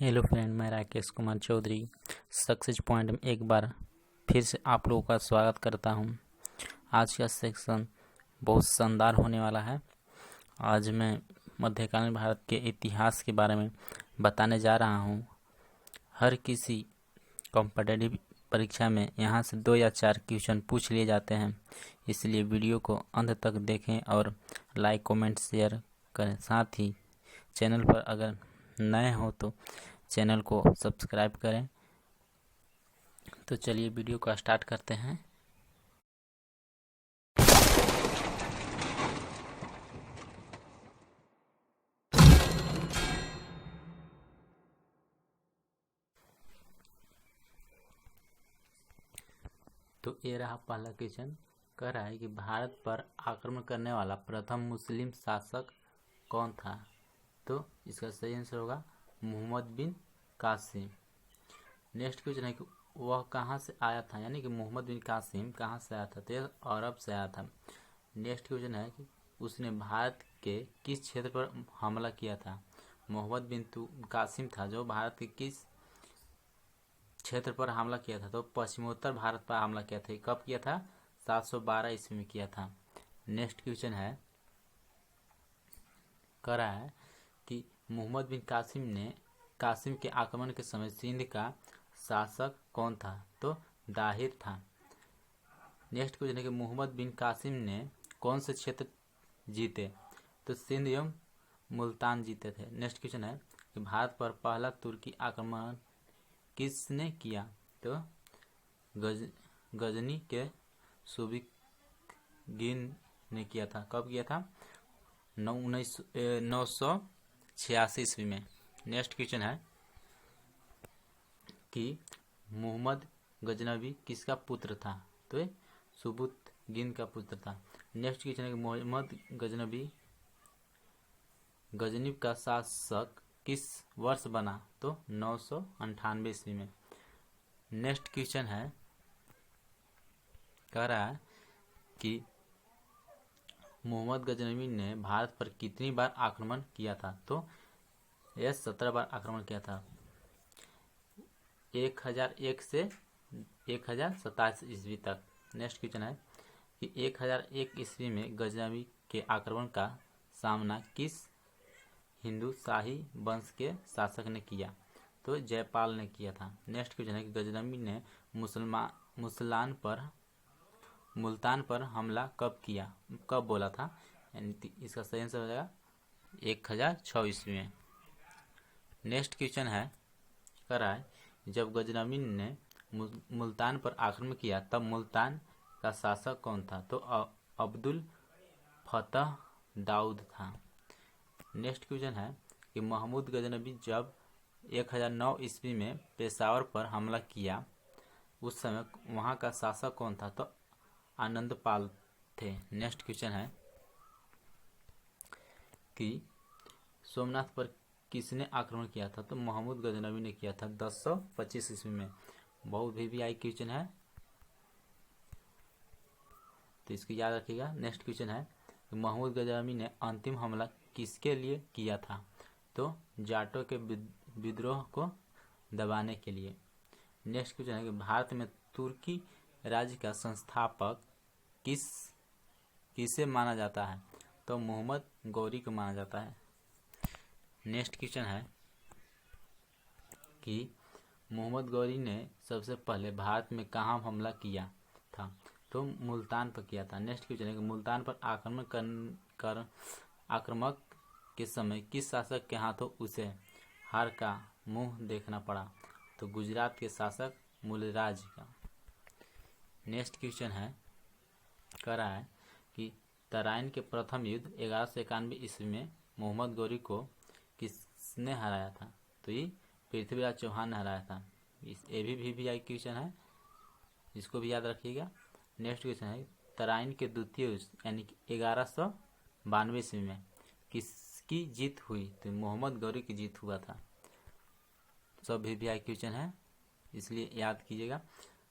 Hello friend, मैं Rakesh Kumar Chaudhary success point में एक बार फिर से आप लोगों का स्वागत करता हूं। आज का सेक्शन बहुत शानदार होने वाला है। आज मैं मध्यकालीन भारत के इतिहास के बारे में बताने जा रहा हूं। हर किसी कॉम्पिटिटिव परीक्षा में यहां से 2 या 4 क्वेश्चन पूछ लिए जाते हैं, इसलिए वीडियो को अंत तक देखें और लाइक कमेंट शेयर करें। साथ ही चैनल पर अगर नए हो तो चैनल को सब्सक्राइब करें। तो चलिए वीडियो को स्टार्ट करते हैं। तो ये रहा पहला क्वेश्चन। कह रहा है कि भारत पर आक्रमण करने वाला प्रथम मुस्लिम शासक कौन था? तो इसका सही आंसर होगा मोहम्मद बिन कासिम। नेक्स्ट क्वेश्चन है कि वह कहाँ से आया था, यानी कि मोहम्मद बिन कासिम कहाँ से आया था? तो यह अरब से आया था। नेक्स्ट क्वेश्चन है कि उसने भारत के किस क्षेत्र पर हमला किया था? मोहम्मद बिन कासिम था जो भारत के किस क्षेत्र पर हमला किया था? तो पश्चिमोत्तर भारत पर हमला किया था। कब किया था? 712 ईस्वी में किया था। नेक्स्ट क्वेश्चन है, कह रहा है कि मोहम्मद बिन कासिम के आक्रमण के समय सिंध का शासक कौन था? तो दाहिर था। नेक्स्ट क्वेश्चन है कि मोहम्मद बिन कासिम ने कौन से क्षेत्र जीते? तो सिंध एवं मुल्तान जीते थे। नेक्स्ट क्वेश्चन है कि भारत पर पहला तुर्की आक्रमण किसने किया? तो गजनी के सुबीगिन ने किया था। कब किया था? 986 ईस्वी में। नेक्स्ट क्वेश्चन है कि मोहम्मद गजनवी किसका पुत्र था? तो सुबुतगिन का पुत्र था। नेक्स्ट क्वेश्चन है कि मोहम्मद गजनी का शासक किस वर्ष बना? तो 998 ईस्वी में। नेक्स्ट क्वेश्चन है, कह रहा है कि मोहम्मद गजनवी ने भारत पर कितनी बार आक्रमण किया था? तो यह 17 बार आक्रमण किया था, 1001 से 1027 ईस्वी तक। नेक्स्ट क्वेश्चन है कि 1001 ईस्वी में गजनवी के आक्रमण का सामना किस हिंदू शाही वंश के शासक ने किया? तो जयपाल ने किया था। नेक्स्ट क्वेश्चन है कि गजनवी ने मुल्तान पर हमला कब किया, कब बोला था? यानी इसका सही आंसर हो जाएगा 1006 ईस्वी में। नेक्स्ट क्वेश्चन है, कह रहा है जब गजनवी ने मुल्तान पर आक्रमण किया तब मुल्तान का शासक कौन था? तो अब्दुल फतह दाऊद था। नेक्स्ट क्वेश्चन है कि महमूद गजनवी जब 1009 ईस्वी में पेशावर पर हमला किया उस समय वहां का शासक कौन था? तो आनंदपाल थे। नेक्स्ट क्वेश्चन है कि सोमनाथ पर किसने आक्रमण किया था? तो महमूद गजनवी ने किया था 1025 ईस्वी में। बहुत वीवीआई क्वेश्चन है, तो इसको याद रखिएगा। नेक्स्ट क्वेश्चन है कि महमूद गजनवी ने अंतिम हमला किसके लिए किया था? तो जाटों के विद्रोह को दबाने के लिए। नेक्स्ट क्वेश्चन है कि भारत में तुर्की राज्य का संस्थापक किसे माना जाता है? तो मोहम्मद गौरी को माना जाता है। नेक्स्ट क्वेश्चन है कि मोहम्मद गौरी ने सबसे पहले भारत में कहाँ हमला किया था? तो मुल्तान पर किया था। नेक्स्ट क्वेश्चन है कि मुल्तान पर आक्रमक के समय किस शासक के हाथों उसे हार का मुंह देखना पड़ा? तो गुजरात के शासक मूलराज का। नेक्स्ट क्वेश्चन है, कह रहा है कि तराइन के प्रथम युद्ध 1191 ईस्वी में मोहम्मद गौरी को किसने हराया था? तो ये पृथ्वीराज चौहान ने हराया था। ये भी वीवीआई क्वेश्चन है, इसको भी याद रखिएगा। नेक्स्ट क्वेश्चन है तराइन के द्वितीय युद्ध यानी कि 1192 ईस्वी में किसकी जीत हुई? तो मोहम्मद गौरी की जीत हुआ था। सब वीवीआई क्वेश्चन है, इसलिए याद कीजिएगा।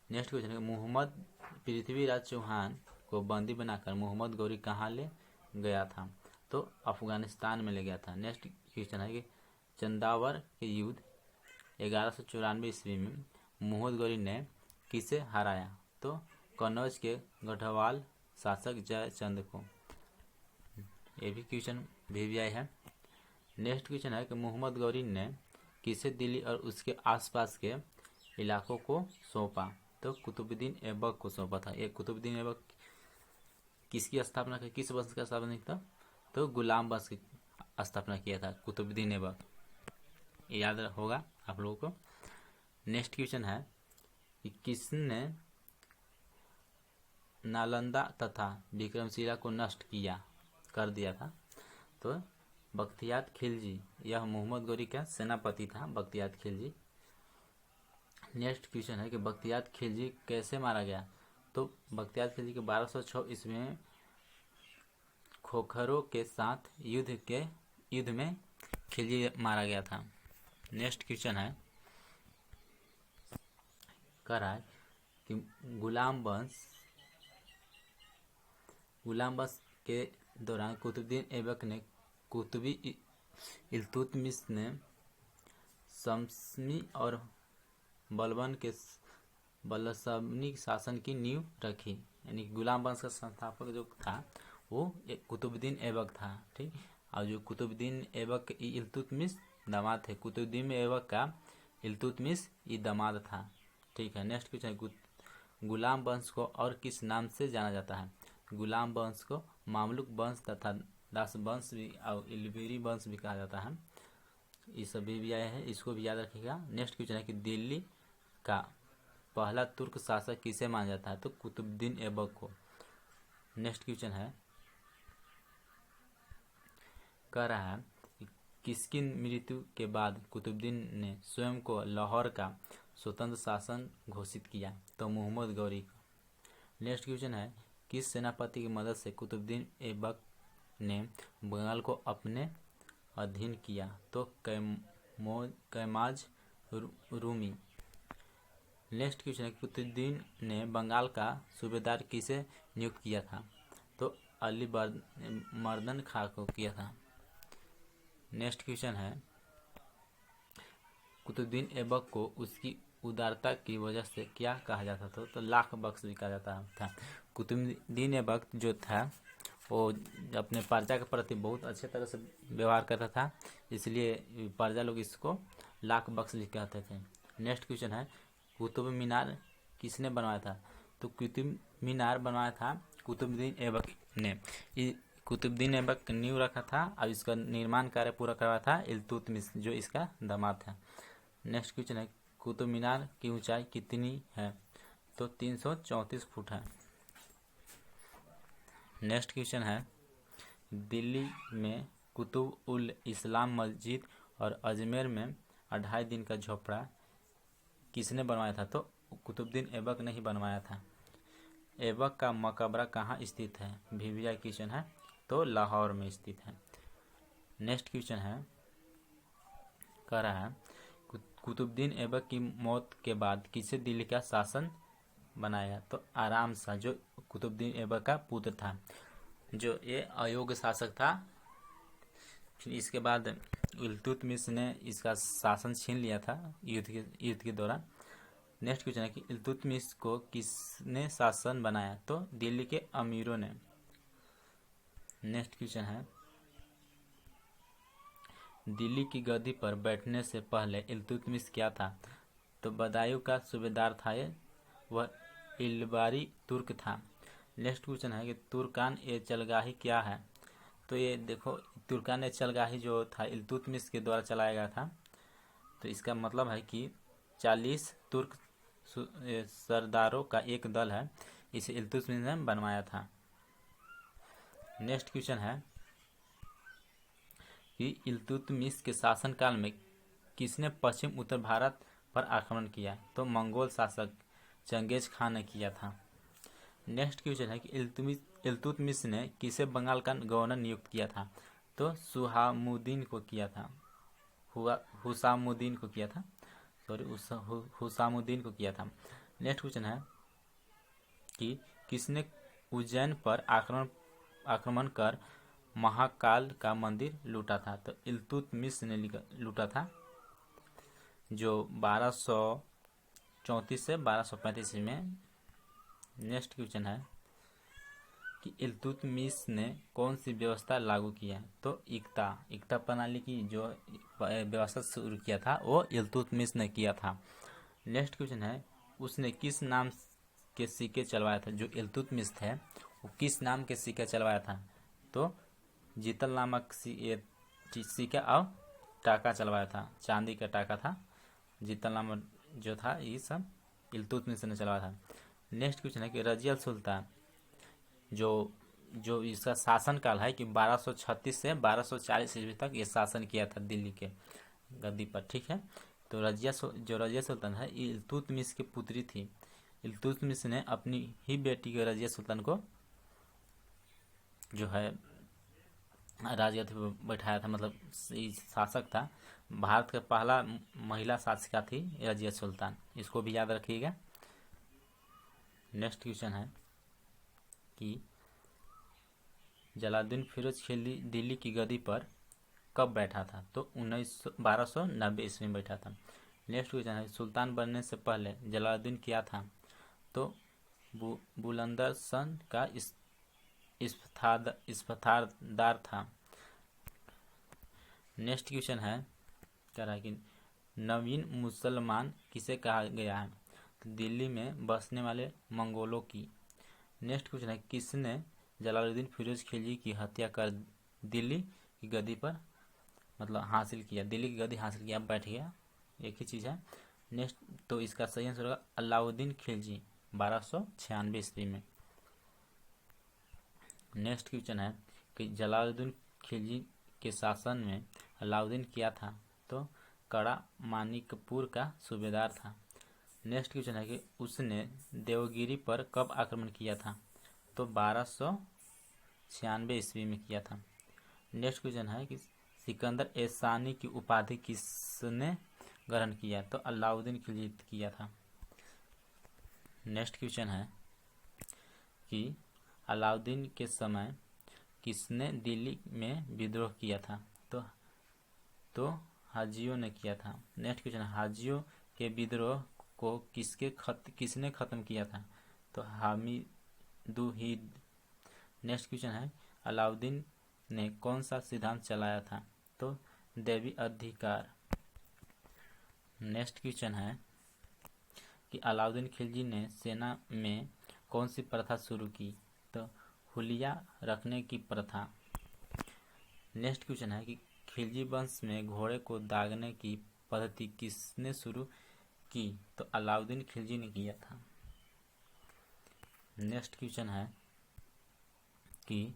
नेक्स्ट क्वेश्चन है मोहम्मद पृथ्वीराज चौहान को बंदी बनाकर मोहम्मद गौरी कहाँ ले गया था? तो अफगानिस्तान में ले गया था। नेक्स्ट क्वेश्चन है कि चंदावर के युद्ध 1194 ईस्वी में मोहम्मद गौरी ने किसे हराया? तो कन्नौज के गढ़वाल शासक जयचंद को। ये भी क्वेश्चन भी आया है। नेक्स्ट क्वेश्चन है कि मोहम्मद गौरी ने किसे दिल्ली और उसके आसपास के इलाकों को सौंपा? तो कुतुबुद्दीन ऐबक को सौंपा था। ये कुतुबुद्दीन ऐबक किसकी स्थापना की, किस वंश का स्थापना किया था? तो गुलाम वंश की स्थापना किया था कुतुबुद्दीन ऐबक। याद होगा आप लोगों को। नेक्स्ट क्वेश्चन है कि किसने नालंदा तथा विक्रमशिला को नष्ट कर दिया था? तो बख्तियार खिलजी। यह मोहम्मद गौरी का सेनापति था बख्तियार खिलजी। नेक्स्ट क्वेश्चन है कि बख्तियार खिलजी कैसे मारा गया? तो बख्तियार खिलजी के 1206 ईस्वी में खोखरों के साथ युद्ध में खिलजी मारा गया था। नेक्स्ट क्वेश्चन है कह रहा है कि गुलाम वंश के दौरान कुतुबुद्दीन ऐबक ने कुतुबी इल्तुतमिश ने शम्सी और बलबनी शासन की नींव रखी। यानी गुलाम वंश का संस्थापक जो था वो कुतुबुद्दीन ऐबक था। ठीक। और जो कुतुबुद्दीन ऐबक इल्तुतमिश दामाद थे। कुतुबुद्दीन ऐबक का इल्तुतमिश ये दामाद था। ठीक है। नेक्स्ट क्वेश्चन, गुलाम वंश को और किस नाम से जाना जाता है? गुलाम वंश को मामलुक वंश तथा दास वंश भी और इल्बेरी वंश भी कहा जाता है। ये सभी भी आया है, इसको भी याद रखिएगा। नेक्स्ट क्वेश्चन है कि दिल्ली का पहला तुर्क शासक किसे माना जाता है? तो कुतुबुद्दीन ऐबक को। नेक्स्ट क्वेश्चन है कह रहा है कि किसकी मृत्यु के बाद कुतुबुद्दीन ने स्वयं को लाहौर का स्वतंत्र शासन घोषित किया? तो मोहम्मद गौरी का। नेक्स्ट क्वेश्चन है किस सेनापति की मदद से कुतुबुद्दीन ऐबक ने बंगाल को अपने अधीन किया? तो कैमाज रूमी। नेक्स्ट क्वेश्चन है कुतुबुद्दीन ने बंगाल का सूबेदार किसे नियुक्त किया था? तो अली मर्दन खां को किया था। नेक्स्ट क्वेश्चन है कुतुबुद्दीन ऐबक को उसकी उदारता की वजह से क्या कहा जाता था? तो लाख बख्श भी कहा जाता था। कुतुबुद्दीन ऐबक जो था वो अपने प्रजा के प्रति बहुत अच्छे तरह से व्यवहार करता था, इसलिए प्रजा लोग इसको लाख बख्श भी कहते थे। नेक्स्ट क्वेश्चन है कुतुब मीनार किसने बनवाया था? तो कुतुब मीनार बनवाया था कुतुबुद्दीन ऐबक ने। कुतुबुद्दीन ऐबक नींव रखा था और इसका निर्माण कार्य पूरा करवाया था इल्तुतमिश जो इसका दामाद था। नेक्स्ट क्वेश्चन है कुतुब मीनार की ऊंचाई कितनी है? तो 334 फुट है। नेक्स्ट क्वेश्चन है दिल्ली में कुतुब उल इस्लाम मस्जिद और अजमेर में 2.5 दिन का झोपड़ा किसने बनवाया था? तो कुतुबुद्दीन ऐबक ने ही बनवाया था। ऐबक का मकबरा कहाँ स्थित है? भी क्वेश्चन है, तो लाहौर में स्थित है। नेक्स्ट क्वेश्चन है कह रहा है कुतुबुद्दीन ऐबक की मौत के बाद किसे दिल्ली का शासन बनाया? तो आराम शाह जो कुतुबुद्दीन ऐबक का पुत्र था, जो ये अयोग्य शासक था। फिर इसके बाद इल्तुतमिश ने इसका शासन छीन लिया था युद्ध के दौरान। नेक्स्ट क्वेश्चन है कि इल्तुतमिश को किसने शासन बनाया? तो दिल्ली के अमीरों ने। नेक्स्ट क्वेश्चन है दिल्ली की गद्दी पर बैठने से पहले इल्तुतमिश क्या था? तो बदायूं का सूबेदार था। वह इल्बारी तुर्क था। नेक्स्ट क्वेश्चन है कि तुर्कान ए चलगाही क्या है? तो ये देखो तुर्कान ए चलगाही जो था इल्तुतमिश के द्वारा चलाया गया था। तो इसका मतलब है कि 40 तुर्क सरदारों का एक दल है, इसे इल्तुतमिश ने बनवाया था। नेक्स्ट क्वेश्चन है कि इल्तुतमिश के शासनकाल में किसने पश्चिम उत्तर भारत पर आक्रमण किया? तो मंगोल शासक चंगेज खान ने किया था। नेक्स्ट क्वेश्चन है कि इल्तुतमिश ने किसे बंगाल का गवर्नर नियुक्त किया था? तो हुसामुद्दीन को किया था। हुसामुद्दीन को किया था। नेक्स्ट क्वेश्चन है कि किसने उज्जैन पर आक्रमण कर महाकाल का मंदिर लूटा था? तो इल्तुतमिश ने लूटा था। जो 1234 से 1235 में। नेक्स्ट क्वेश्चन है कि इल्तुतमिश ने कौन सी व्यवस्था लागू किया। तो इक्ता प्रणाली की जो व्यवस्था शुरू किया था वो इल्तुतमिश ने किया था। नेक्स्ट क्वेश्चन है उसने किस नाम के सिक्के चलवाया था। जो इल्तुतमिश थे वो किस नाम के सिक्के चलवाया था। तो जीतल नामक सिक्का और टाका चलवाया था, चांदी का टाका था। जीतल नामक जो था ये सब इल्तुतमिश ने चलवाया था। नेक्स्ट क्वेश्चन है कि रजियल सुल्तान जो इसका शासन काल है कि 1236 से 1240 ईस्वी तक ये शासन किया था दिल्ली के गद्दी पर। ठीक है, तो रजिया सुल्तान है ये इल्तुतमिश की पुत्री थी। इल्तुतमिश ने अपनी ही बेटी के रजिया सुल्तान को जो है राजगद्दी पर बैठाया था, मतलब शासक था। भारत का पहला महिला शासिका थी रजिया सुल्तान, इसको भी याद रखिएगा। नेक्स्ट क्वेश्चन है कि जलालुद्दीन फिरोज खिलजी दिल्ली की गद्दी पर कब बैठा था। तो 1290 ईस्वी में बैठा था। नेक्स्ट क्वेश्चन है सुल्तान बनने से पहले जलालुद्दीन क्या था। तो बुलंदर सन का इस्फतारदार था। नेक्स्ट क्वेश्चन है कह रहा है कि नवीन मुसलमान किसे कहा गया है। तो दिल्ली में बसने वाले मंगोलों की। नेक्स्ट क्वेश्चन है किसने जलालुद्दीन फिरोज खिलजी की हत्या कर दिल्ली की गद्दी पर मतलब हासिल किया, दिल्ली की गद्दी हासिल किया, बैठ गया, एक ही चीज़ है। नेक्स्ट तो इसका सही आंसर होगा अलाउद्दीन खिलजी 1296 ईस्वी में। नेक्स्ट क्वेश्चन है कि जलालुद्दीन खिलजी के शासन में अलाउद्दीन क्या था। तो कड़ा मानिकपुर का सूबेदार था। नेक्स्ट क्वेश्चन है कि उसने देवगिरी पर कब आक्रमण किया था। तो 1296 ईस्वी में किया था। नेक्स्ट क्वेश्चन है कि सिकंदर एसानी की उपाधि किसने ग्रहण किया। तो अलाउद्दीन खिलजी किया था। नेक्स्ट क्वेश्चन है कि अलाउद्दीन के समय किसने दिल्ली में विद्रोह किया था। तो हाजियों ने किया था। नेक्स्ट क्वेश्चन है हाजियों के विद्रोह को किसने खत्म किया था। तो हामिदुद्दीन। नेक्स्ट क्वेश्चन है अलाउद्दीन ने कौन सा सिद्धांत चलाया था। तो दैवी अधिकार। नेक्स्ट क्वेश्चन है कि अलाउद्दीन खिलजी ने सेना में कौन सी प्रथा शुरू की। तो हुलिया रखने की प्रथा। नेक्स्ट क्वेश्चन है कि खिलजी वंश में घोड़े को दागने की पद्धति किसने शुरू की। तो अलाउद्दीन खिलजी ने किया था। नेक्स्ट क्वेश्चन है कि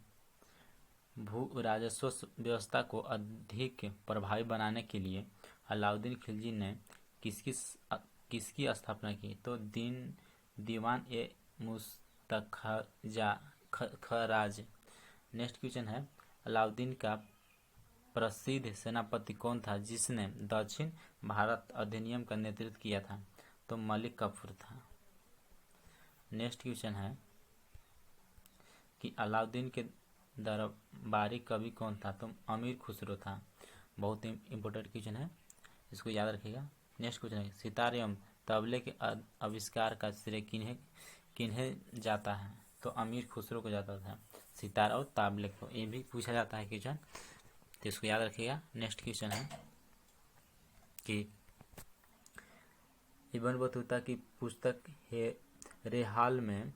भू राजस्व व्यवस्था को अधिक प्रभावी बनाने के लिए अलाउद्दीन खिलजी ने किसकी स्थापना की। तो दीवान ए मुस्तखराज। नेक्स्ट क्वेश्चन है अलाउद्दीन का प्रसिद्ध सेनापति कौन था जिसने दक्षिण भारत अधिनियम का नेतृत्व किया था। तो मलिक काफूर था। नेक्स्ट क्वेश्चन है कि अलाउद्दीन के दरबारी कवि कौन था। तो अमीर खुसरो था। बहुत ही इम्पोर्टेंट क्वेश्चन है, इसको याद रखिएगा। नेक्स्ट क्वेश्चन है सितार एवं तबले के आविष्कार का श्रेय किन्हें जाता है। तो अमीर खुसरो को जाता था सितार और तबले को। ये भी पूछा जाता है क्वेश्चन, तो इसको याद रखिएगा। नेक्स्ट क्वेश्चन है कि इब्न बतूता की पुस्तक रेहाल में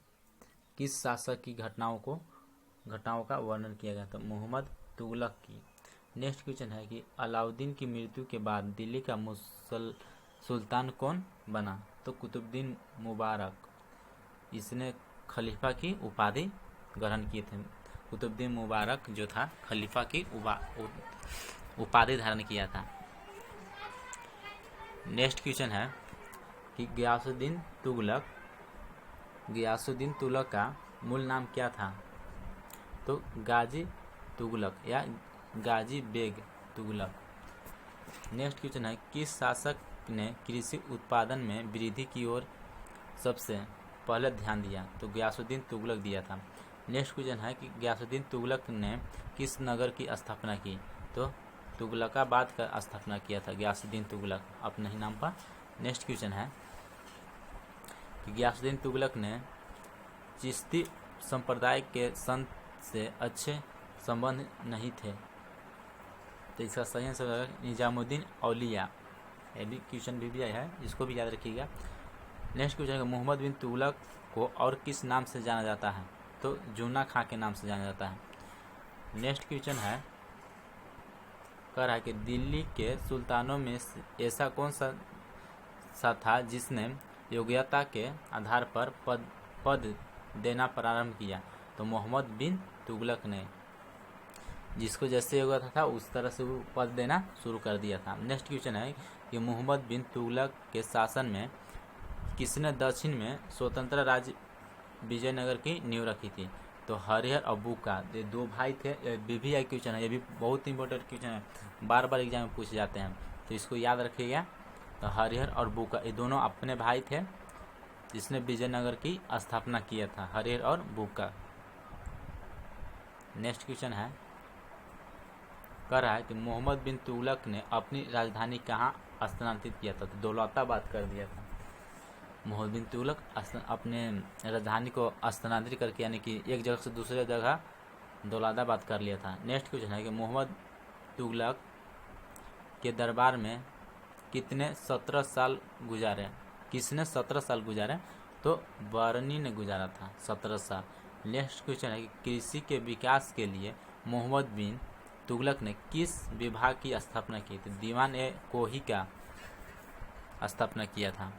किस शासक की घटनाओं का वर्णन किया गया। तो मोहम्मद तुगलक की। नेक्स्ट क्वेश्चन है कि अलाउद्दीन की मृत्यु के बाद दिल्ली का सुल्तान कौन बना। तो कुतुबुद्दीन मुबारक। इसने खलीफा की उपाधि ग्रहण किए थे। कुतुबुद्दीन मुबारक जो था खलीफा की उपाधि धारण किया था। नेक्स्ट क्वेश्चन है कि गियासुद्दीन तुगलक का मूल नाम क्या था। तो गाजी तुगलक या गाजी बेग तुगलक। नेक्स्ट क्वेश्चन है किस शासक ने कृषि उत्पादन में वृद्धि की ओर सबसे पहले ध्यान दिया। तो गियासुद्दीन तुगलक दिया था। नेक्स्ट क्वेश्चन है कि गियासुद्दीन तुगलक ने किस नगर की स्थापना की। तो तुगलकाबाद का स्थापना किया था गियासुद्दीन तुगलक अपने ही नाम पर। नेक्स्ट क्वेश्चन है कि गियासुद्दीन तुगलक ने चिश्ती संप्रदाय के संत से अच्छे संबंध नहीं थे, तो इसका सही आंसर है निजामुद्दीन औलिया। ये भी क्वेश्चन भी आया है, इसको भी याद रखिएगा। नेक्स्ट क्वेश्चन है मोहम्मद बिन तुगलक को और किस नाम से जाना जाता है, तो जूना खां के नाम से जाना जाता है। नेक्स्ट क्वेश्चन है कह रहा है कि दिल्ली के सुल्तानों में ऐसा कौन सा था जिसने योग्यता के आधार पर पद देना प्रारंभ किया, तो मोहम्मद बिन तुगलक ने जिसको जैसे योग्यता था उस तरह से वो पद देना शुरू कर दिया था। नेक्स्ट क्वेश्चन है कि मोहम्मद बिन तुगलक के शासन में किसने दक्षिण में स्वतंत्र राज्य विजयनगर की नींव रखी थी, तो हरिहर और बुक्का, ये दो भाई थे। ये भी एक क्वेश्चन है, ये भी बहुत इंपॉर्टेंट क्वेश्चन है, बार बार एग्जाम में पूछे जाते हैं, तो इसको याद रखिएगा। तो हरिहर और बुक्का ये दोनों अपने भाई थे जिसने विजयनगर की स्थापना किया था, हरिहर और बुक्का। नेक्स्ट क्वेश्चन है कह रहा है कि मोहम्मद बिन तुगलक ने अपनी राजधानी कहाँ स्थानांतरित किया था, तो दौलताबाद कर दिया था। मोहम्मद बिन तुगलक अपने राजधानी को स्थानांतरित करके यानी कि एक जगह से दूसरे जगह दौलताबाद कर लिया था। नेक्स्ट क्वेश्चन है कि मोहम्मद तुगलक के दरबार में किसने 17 साल गुजारे, तो बरनी ने गुजारा था 17 साल। नेक्स्ट क्वेश्चन है कि कृषि के विकास के लिए मोहम्मद बिन तुगलक ने किस विभाग की स्थापना की थी, दीवान ए कोही का स्थापना किया था।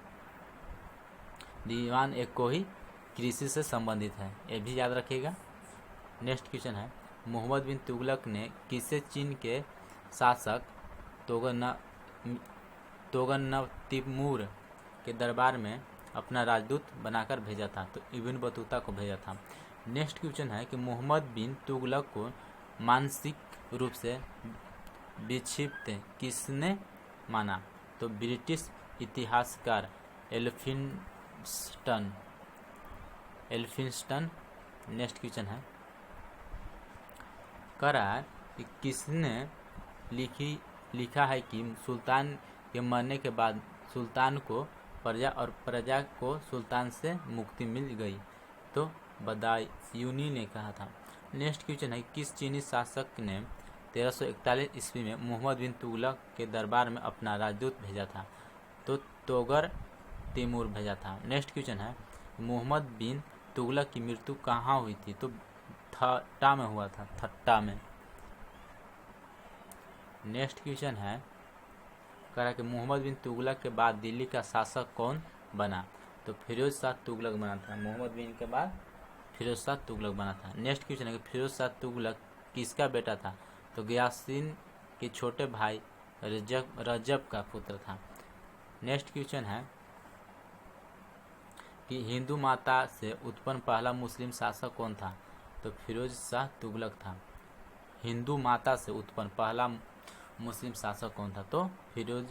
दीवान ए कोही कृषि से संबंधित है, ये भी याद रखिएगा। नेक्स्ट क्वेश्चन है मोहम्मद बिन तुगलक ने किसे चीन के शासक तोगन तिमूर के दरबार में अपना राजदूत बनाकर भेजा था, तो इब्न बतूता को भेजा था। नेक्स्ट क्वेश्चन है कि मोहम्मद बिन तुगलक को मानसिक रूप से विक्षिप्त किसने माना, तो ब्रिटिश इतिहासकार एल्फिंस्टन। नेक्स्ट क्वेश्चन है कह रहा है कि किसने लिखा है कि सुल्तान के मरने के बाद सुल्तान को प्रजा और प्रजा को सुल्तान से मुक्ति मिल गई, तो बदायूनी ने कहा था। नेक्स्ट क्वेश्चन है किस चीनी शासक ने 1341 ईस्वी में मोहम्मद बिन तुगलक के दरबार में अपना राजदूत भेजा था, तो तोगर तिमूर भेजा था। नेक्स्ट क्वेश्चन है मोहम्मद बिन तुगलक की मृत्यु कहाँ हुई थी, तो ठट्टा में हुआ था, ठट्टा में। नेक्स्ट क्वेश्चन है कह रहा है कि मोहम्मद बिन तुगलक के बाद दिल्ली का शासक कौन बना, तो फिरोज शाह तुगलक बना था। मोहम्मद बिन के बाद फिरोज शाह तुगलक बना था। नेक्स्ट क्वेश्चन है कि फिरोज शाह तुगलक किसका बेटा था, तो गयासुद्दीन के छोटे भाई रजब का पुत्र था। नेक्स्ट क्वेश्चन है कि हिंदू माता से उत्पन्न पहला मुस्लिम शासक कौन था, तो फिरोज शाह तुगलक था। हिंदू माता से उत्पन्न पहला मुस्लिम शासक कौन था, तो फिरोज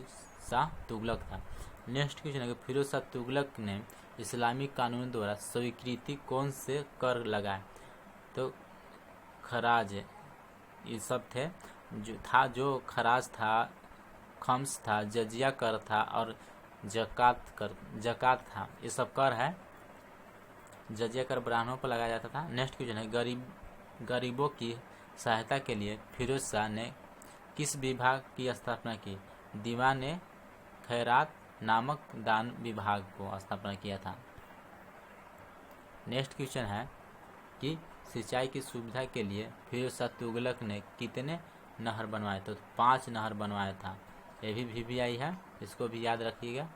शाह तुगलक था। नेक्स्ट क्वेश्चन है कि फिरोज शाह तुगलक ने इस्लामिक कानून द्वारा स्वीकृति कौन से कर लगाए, तो खराज ये सब थे, जो खराज था, खम्स था, जजिया कर था और जकात था, ये सब कर है। जजिया कर ब्राह्मणों पर लगाया जाता था। नेक्स्ट क्वेश्चन है गरीबों की सहायता के लिए फिरोज शाह ने किस विभाग की स्थापना की, दीवान ए खैरात नामक दान विभाग को स्थापना किया था। नेक्स्ट क्वेश्चन है कि सिंचाई की सुविधा के लिए फिरोज शाह तुगलक ने कितने नहर बनवाए, तो 5 नहर बनवाया था। ये भी आई है, इसको भी याद रखिएगा।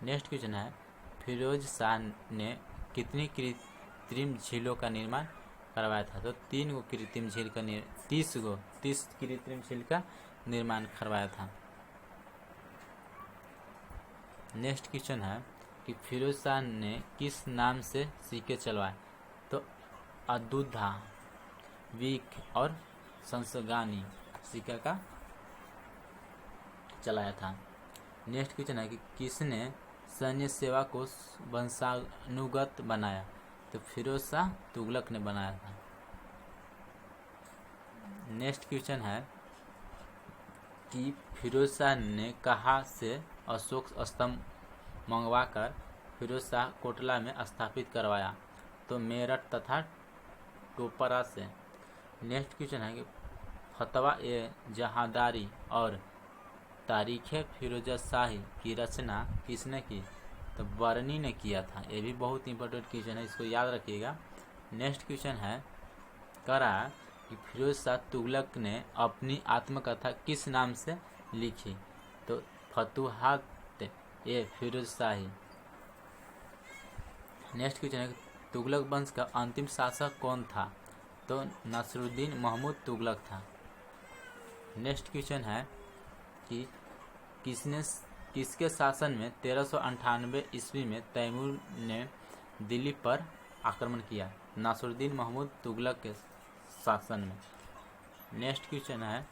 नेक्स्ट क्वेश्चन है फिरोज शाह ने कितनी कृत्रिम झीलों का निर्माण करवाया था, तो 3 गो कृत्रिम झील का 30 कृत्रिम झील का निर्माण करवाया था। नेक्स्ट क्वेश्चन है कि फिरोज शाह ने किस नाम से सिक्के चलवाए, तो अदुद्धा, वीक और संसगानी सिक्का का चलाया था। नेक्स्ट क्वेश्चन है कि किसने सैन्य सेवा को वंशानुगत बनाया, तो फिरोज शाह तुगलक ने बनाया था। नेक्स्ट क्वेश्चन है कि फिरोज शाह ने कहाँ से अशोक स्तंभ मंगवाकर फिरोज शाह कोटला में स्थापित करवाया? तो मेरठ तथा टोपरा से। नेक्स्ट क्वेश्चन है कि फतवा ए जहादारी और तारीख फिरोजशाही की रचना किसने की? तो बरनी ने किया था। ये भी बहुत इंपॉर्टेंट क्वेश्चन है, इसको याद रखिएगा। नेक्स्ट क्वेश्चन है करा कि फिरोज शाह तुगलक ने अपनी आत्मकथा किस नाम से लिखी? तो फतुहात ए फिरोज शाही। नेक्स्ट क्वेश्चन है तुगलक वंश का अंतिम शासक कौन था? तो नसरुद्दीन महमूद तुगलक था। नेक्स्ट क्वेश्चन है कि किसके शासन में 1398 ईस्वी में तैमूर ने दिल्ली पर आक्रमण किया? नसरुद्दीन महमूद तुगलक के शासन में। नेक्स्ट क्वेश्चन है